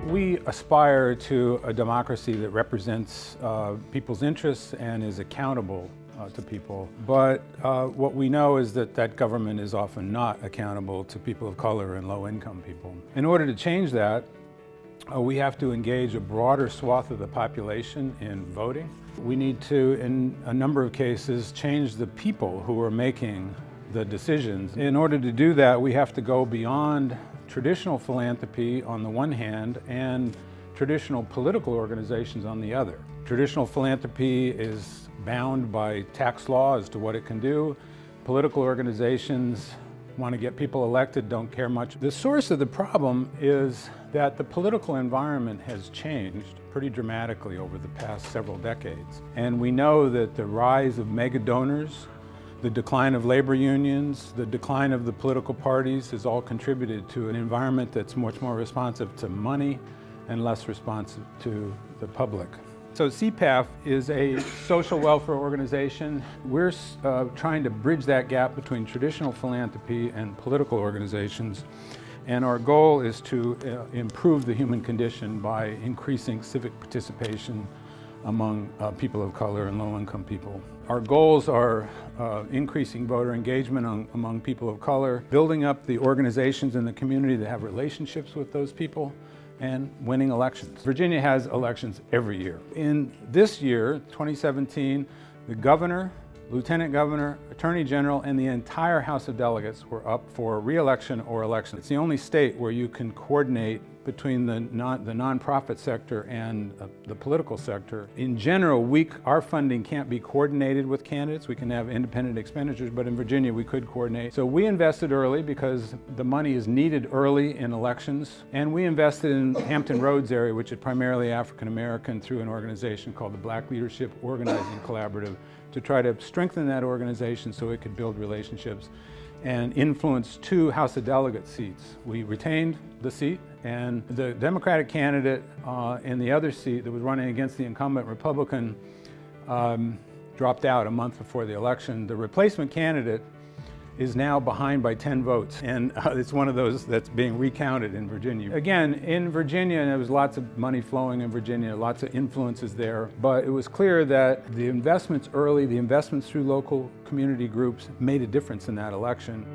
We aspire to a democracy that represents people's interests and is accountable to people. But what we know is that that government is often not accountable to people of color and low-income people. In order to change that, we have to engage a broader swath of the population in voting. We need to, in a number of cases, change the people who are making the decisions. In order to do that, we have to go beyond traditional philanthropy on the one hand and traditional political organizations on the other. Traditional philanthropy is bound by tax law as to what it can do. Political organizations want to get people elected, don't care much. The source of the problem is that the political environment has changed pretty dramatically over the past several decades. And we know that the rise of mega donors, the decline of labor unions, the decline of the political parties has all contributed to an environment that's much more responsive to money and less responsive to the public. So CPAF is a social welfare organization. We're trying to bridge that gap between traditional philanthropy and political organizations. And our goal is to improve the human condition by increasing civic participation among people of color and low-income people. Our goals are increasing voter engagement among people of color, building up the organizations in the community that have relationships with those people, and winning elections. Virginia has elections every year. In this year, 2017, the governor, lieutenant governor, attorney general, and the entire House of Delegates were up for re-election or election. It's the only state where you can coordinate between the nonprofit sector and the political sector. In general, our funding can't be coordinated with candidates. We can have independent expenditures, but in Virginia we could coordinate. So we invested early because the money is needed early in elections. And we invested in Hampton Roads area, which is primarily African American, through an organization called the Black Leadership Organizing Collaborative, to try to strengthen that organization so it could build relationships and influence 2 House of Delegate seats. We retained the seat, and the Democratic candidate in the other seat that was running against the incumbent Republican dropped out a month before the election. The replacement candidate is now behind by 10 votes, and it's one of those that's being recounted in Virginia. Again, in Virginia, there was lots of money flowing in Virginia, lots of influences there, but it was clear that the investments early, the investments through local community groups made a difference in that election.